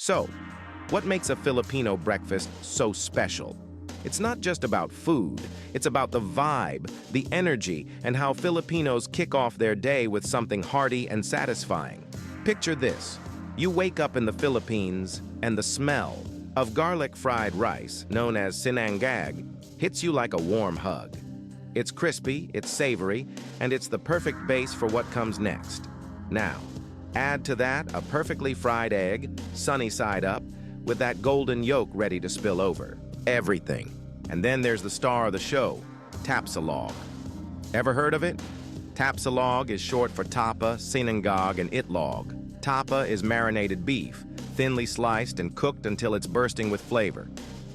So, what makes a Filipino breakfast so special? It's not just about food, it's about the vibe, the energy, and how Filipinos kick off their day with something hearty and satisfying. Picture this. You wake up in the Philippines, and the smell of garlic fried rice, known as sinangag, hits you like a warm hug. It's crispy, it's savory, and it's the perfect base for what comes next. Now, add to that a perfectly fried egg, sunny side up, with that golden yolk ready to spill over. Everything. And then there's the star of the show, tapsilog. Ever heard of it? Tapsilog is short for tapa, sinangag, and itlog. Tapa is marinated beef, thinly sliced and cooked until it's bursting with flavor.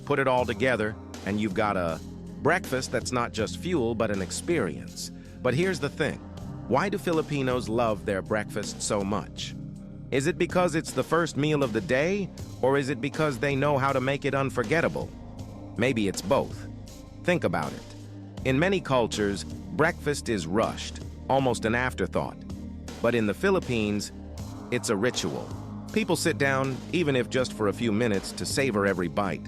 Put it all together, and you've got a breakfast that's not just fuel, but an experience. But here's the thing. Why do Filipinos love their breakfast so much? Is it because it's the first meal of the day, or is it because they know how to make it unforgettable? Maybe it's both. Think about it. In many cultures, breakfast is rushed, almost an afterthought. But in the Philippines, it's a ritual. People sit down, even if just for a few minutes, to savor every bite.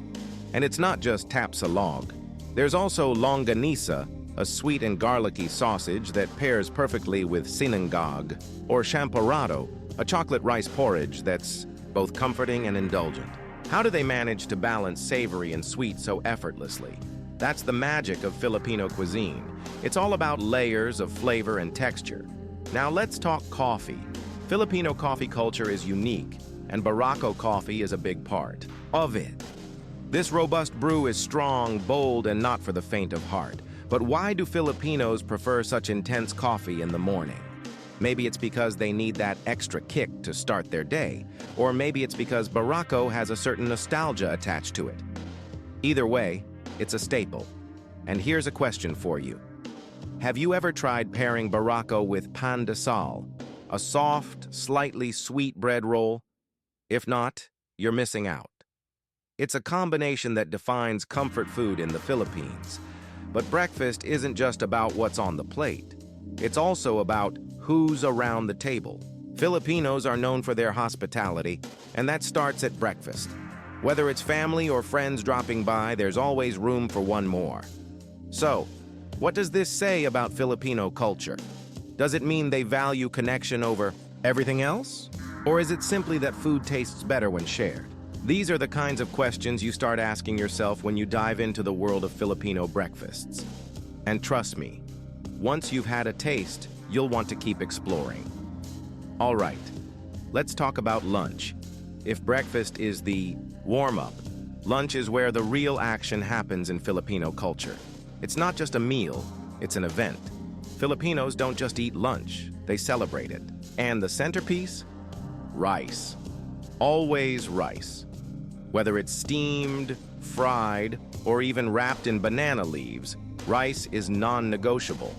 And it's not just tapsilog. There's also longanisa, a sweet and garlicky sausage that pairs perfectly with sinangag, or champorado, a chocolate rice porridge that's both comforting and indulgent. How do they manage to balance savory and sweet so effortlessly? That's the magic of Filipino cuisine. It's all about layers of flavor and texture. Now let's talk coffee. Filipino coffee culture is unique, and Barako coffee is a big part of it. This robust brew is strong, bold, and not for the faint of heart. But why do Filipinos prefer such intense coffee in the morning? Maybe it's because they need that extra kick to start their day, or maybe it's because Barako has a certain nostalgia attached to it. Either way, it's a staple. And here's a question for you. Have you ever tried pairing Barako with pan de sal, a soft, slightly sweet bread roll? If not, you're missing out. It's a combination that defines comfort food in the Philippines. But breakfast isn't just about what's on the plate. It's also about who's around the table. Filipinos are known for their hospitality, and that starts at breakfast. Whether it's family or friends dropping by, there's always room for one more. So, what does this say about Filipino culture? Does it mean they value connection over everything else? Or is it simply that food tastes better when shared? These are the kinds of questions you start asking yourself when you dive into the world of Filipino breakfasts. And trust me, once you've had a taste, you'll want to keep exploring. All right, let's talk about lunch. If breakfast is the warm-up, lunch is where the real action happens in Filipino culture. It's not just a meal, it's an event. Filipinos don't just eat lunch, they celebrate it. And the centerpiece? Rice. Always rice. Whether it's steamed, fried, or even wrapped in banana leaves, rice is non-negotiable.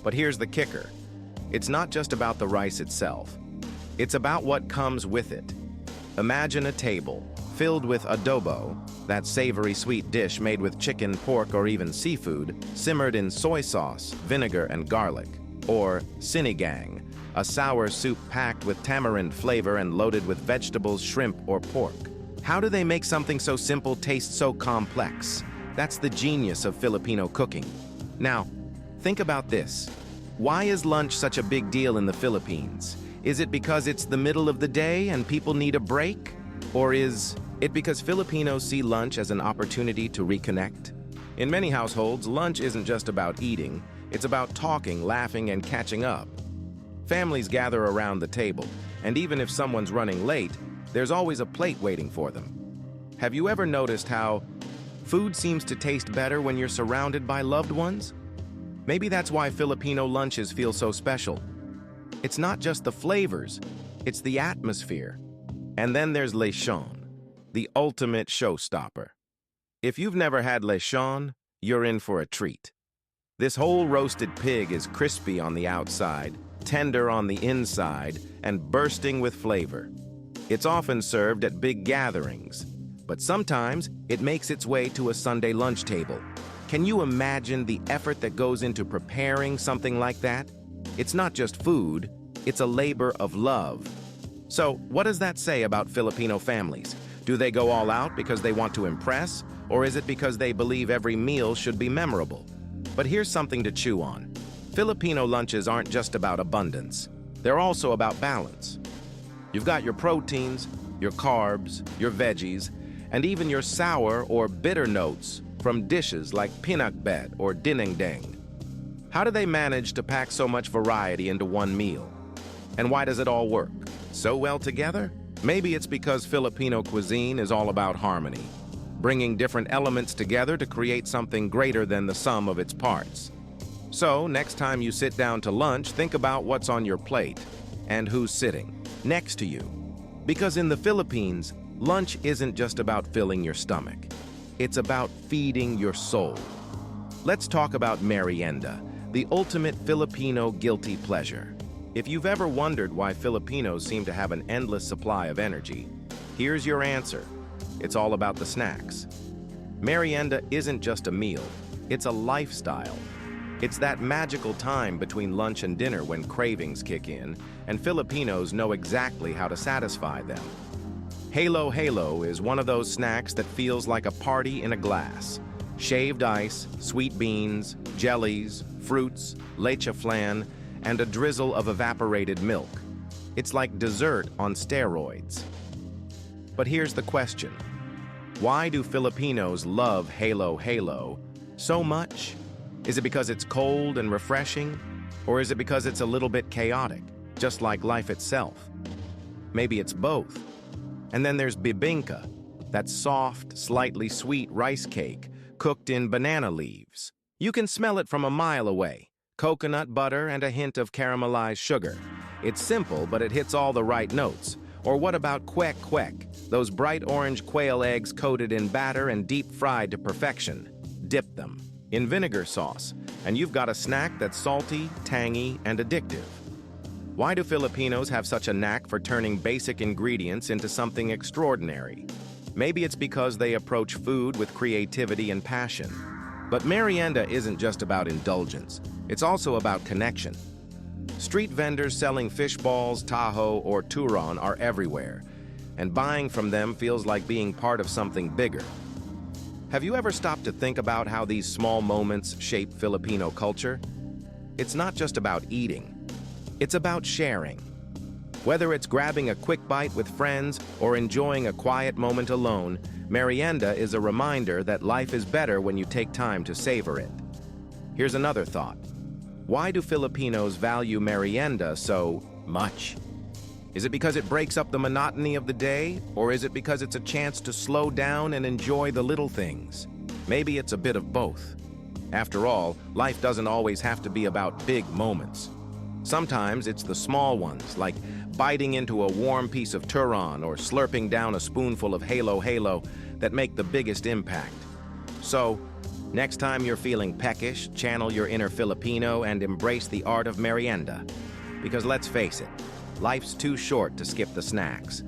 But here's the kicker. It's not just about the rice itself. It's about what comes with it. Imagine a table filled with adobo, that savory sweet dish made with chicken, pork, or even seafood, simmered in soy sauce, vinegar, and garlic. Or sinigang, a sour soup packed with tamarind flavor and loaded with vegetables, shrimp, or pork. How do they make something so simple taste so complex? That's the genius of Filipino cooking. Now, think about this. Why is lunch such a big deal in the Philippines? Is it because it's the middle of the day and people need a break? Or is it because Filipinos see lunch as an opportunity to reconnect? In many households, lunch isn't just about eating. It's about talking, laughing, and catching up. Families gather around the table, and even if someone's running late, there's always a plate waiting for them. Have you ever noticed how food seems to taste better when you're surrounded by loved ones? Maybe that's why Filipino lunches feel so special. It's not just the flavors, it's the atmosphere. And then there's lechon, the ultimate showstopper. If you've never had lechon, you're in for a treat. This whole roasted pig is crispy on the outside, tender on the inside, and bursting with flavor. It's often served at big gatherings, but sometimes it makes its way to a Sunday lunch table. Can you imagine the effort that goes into preparing something like that? It's not just food, it's a labor of love. So, what does that say about Filipino families? Do they go all out because they want to impress, or is it because they believe every meal should be memorable? But here's something to chew on. Filipino lunches aren't just about abundance. They're also about balance. You've got your proteins, your carbs, your veggies, and even your sour or bitter notes from dishes like pinakbet or dinengdeng. How do they manage to pack so much variety into one meal? And why does it all work so well together? Maybe it's because Filipino cuisine is all about harmony, bringing different elements together to create something greater than the sum of its parts. So, next time you sit down to lunch, think about what's on your plate and who's sitting next to you. Because in the Philippines, lunch isn't just about filling your stomach. It's about feeding your soul. Let's talk about merienda, the ultimate Filipino guilty pleasure. If you've ever wondered why Filipinos seem to have an endless supply of energy, here's your answer. It's all about the snacks. Merienda isn't just a meal, it's a lifestyle. It's that magical time between lunch and dinner when cravings kick in, and Filipinos know exactly how to satisfy them. Halo Halo is one of those snacks that feels like a party in a glass. Shaved ice, sweet beans, jellies, fruits, leche flan, and a drizzle of evaporated milk. It's like dessert on steroids. But here's the question. Why do Filipinos love Halo Halo so much? Is it because it's cold and refreshing? Or is it because it's a little bit chaotic, just like life itself? Maybe it's both. And then there's bibingka, that soft, slightly sweet rice cake cooked in banana leaves. You can smell it from a mile away. Coconut butter and a hint of caramelized sugar. It's simple, but it hits all the right notes. Or what about kwek kwek, those bright orange quail eggs coated in batter and deep fried to perfection? Dip them in vinegar sauce, and you've got a snack that's salty, tangy, and addictive. Why do Filipinos have such a knack for turning basic ingredients into something extraordinary? Maybe it's because they approach food with creativity and passion. But merienda isn't just about indulgence. It's also about connection. Street vendors selling fish balls, taho, or turon are everywhere, and buying from them feels like being part of something bigger. Have you ever stopped to think about how these small moments shape Filipino culture? It's not just about eating. It's about sharing. Whether it's grabbing a quick bite with friends or enjoying a quiet moment alone, merienda is a reminder that life is better when you take time to savor it. Here's another thought. Why do Filipinos value merienda so much? Is it because it breaks up the monotony of the day, or is it because it's a chance to slow down and enjoy the little things? Maybe it's a bit of both. After all, life doesn't always have to be about big moments. Sometimes it's the small ones, like biting into a warm piece of turon or slurping down a spoonful of Halo Halo, that make the biggest impact. So, next time you're feeling peckish, channel your inner Filipino and embrace the art of merienda. Because let's face it, life's too short to skip the snacks.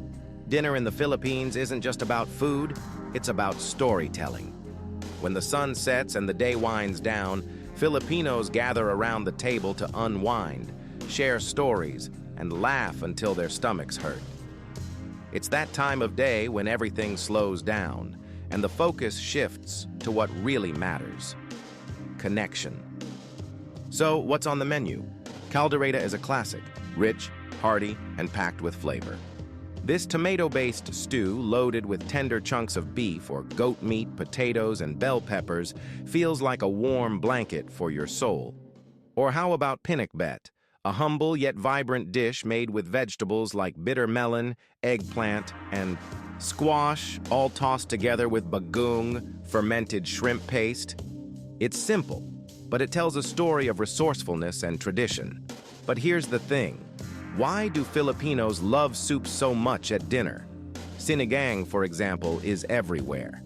Dinner in the Philippines isn't just about food, it's about storytelling. When the sun sets and the day winds down, Filipinos gather around the table to unwind, share stories, and laugh until their stomachs hurt. It's that time of day when everything slows down, and the focus shifts to what really matters: connection. So, what's on the menu? Caldereta is a classic, rich, hearty, and packed with flavor. This tomato-based stew, loaded with tender chunks of beef or goat meat, potatoes, and bell peppers, feels like a warm blanket for your soul. Or how about pinakbet, a humble yet vibrant dish made with vegetables like bitter melon, eggplant, and squash, all tossed together with bagoong, fermented shrimp paste? It's simple, but it tells a story of resourcefulness and tradition. But here's the thing. Why do Filipinos love soup so much at dinner? Sinigang, for example, is everywhere.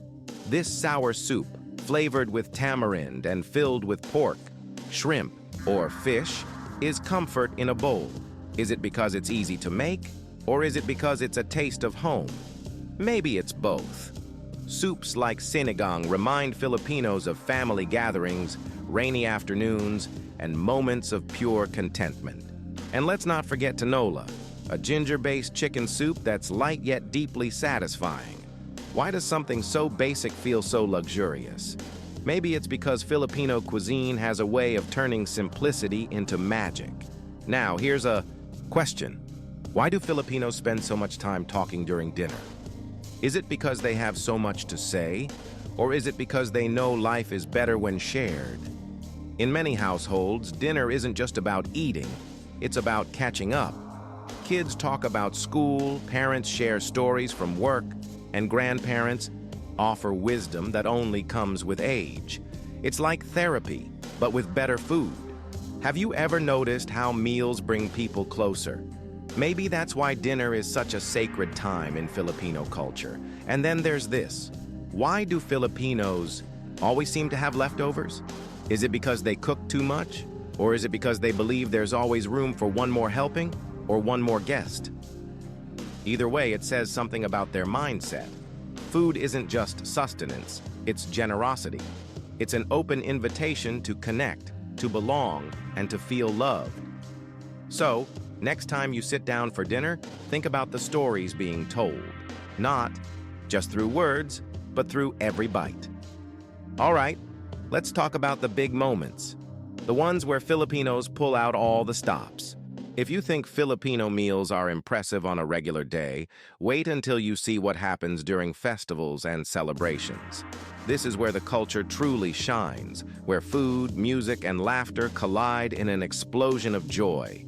This sour soup, flavored with tamarind and filled with pork, shrimp, or fish, is comfort in a bowl. Is it because it's easy to make, or is it because it's a taste of home? Maybe it's both. Soups like sinigang remind Filipinos of family gatherings, rainy afternoons, and moments of pure contentment. And let's not forget tinola, A ginger-based chicken soup that's light yet deeply satisfying. Why does something so basic feel so luxurious? Maybe it's because Filipino cuisine has a way of turning simplicity into magic. Now, here's a question. Why do Filipinos spend so much time talking during dinner? Is it because they have so much to say? Or is it because they know life is better when shared? In many households, dinner isn't just about eating, it's about catching up. Kids talk about school, parents share stories from work, and grandparents offer wisdom that only comes with age. It's like therapy, but with better food. Have you ever noticed how meals bring people closer? Maybe that's why dinner is such a sacred time in Filipino culture. And then there's this. Why do Filipinos always seem to have leftovers? Is it because they cook too much? Or is it because they believe there's always room for one more helping or one more guest? Either way, it says something about their mindset. Food isn't just sustenance, it's generosity. It's an open invitation to connect, to belong, and to feel loved. So, next time you sit down for dinner, think about the stories being told. Not just through words, but through every bite. All right, let's talk about the big moments. The ones where Filipinos pull out all the stops. If you think Filipino meals are impressive on a regular day, wait until you see what happens during festivals and celebrations. This is where the culture truly shines, where food, music, and laughter collide in an explosion of joy.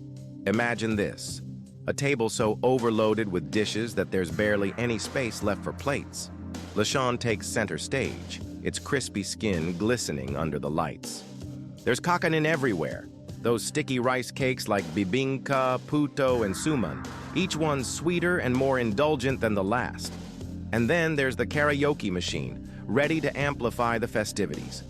Imagine this, a table so overloaded with dishes that there's barely any space left for plates. Lechon takes center stage, its crispy skin glistening under the lights. There's kakanin everywhere. Those sticky rice cakes like bibingka, puto, and suman, each one sweeter and more indulgent than the last. And then there's the karaoke machine, ready to amplify the festivities.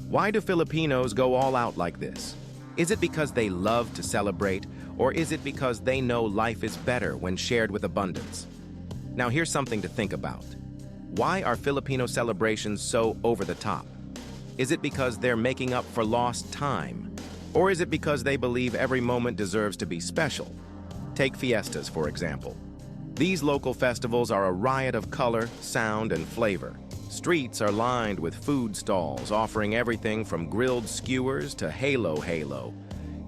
Why do Filipinos go all out like this? Is it because they love to celebrate, or is it because they know life is better when shared with abundance? Now here's something to think about. Why are Filipino celebrations so over the top? Is it because they're making up for lost time? Or is it because they believe every moment deserves to be special? Take fiestas, for example. These local festivals are a riot of color, sound, and flavor. Streets are lined with food stalls offering everything from grilled skewers to halo.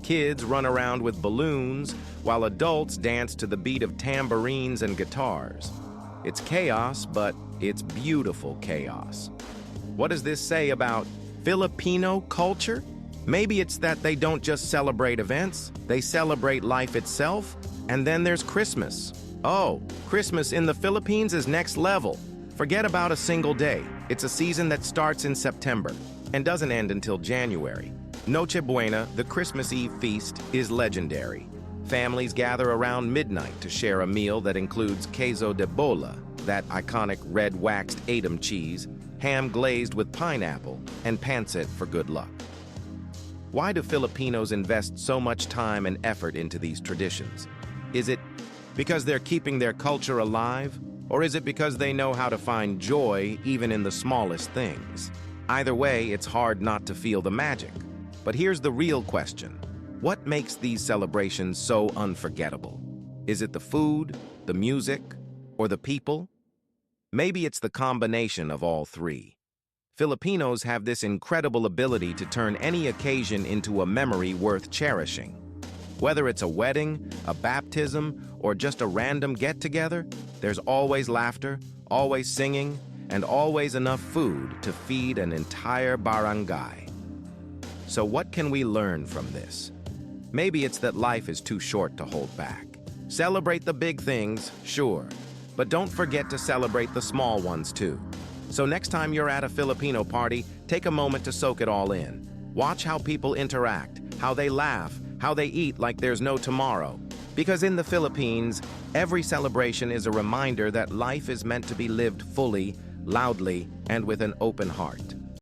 Kids run around with balloons, while adults dance to the beat of tambourines and guitars. It's chaos, but it's beautiful chaos. What does this say about Filipino culture? Maybe it's that they don't just celebrate events, they celebrate life itself. And then there's Christmas. Oh, Christmas in the Philippines is next level. Forget about a single day. It's a season that starts in September and doesn't end until January. Noche Buena, the Christmas Eve feast, is legendary. Families gather around midnight to share a meal that includes queso de bola, that iconic red waxed Edam cheese, ham glazed with pineapple, and pancit for good luck. Why do Filipinos invest so much time and effort into these traditions? Is it because they're keeping their culture alive? Or is it because they know how to find joy even in the smallest things? Either way, it's hard not to feel the magic. But here's the real question. What makes these celebrations so unforgettable? Is it the food, the music, or the people? Maybe it's the combination of all three. Filipinos have this incredible ability to turn any occasion into a memory worth cherishing. Whether it's a wedding, a baptism, or just a random get-together, there's always laughter, always singing, and always enough food to feed an entire barangay. So what can we learn from this? Maybe it's that life is too short to hold back. Celebrate the big things, sure, but don't forget to celebrate the small ones too. So next time you're at a Filipino party, take a moment to soak it all in. Watch how people interact, how they laugh, how they eat like there's no tomorrow. Because in the Philippines, every celebration is a reminder that life is meant to be lived fully, loudly, and with an open heart.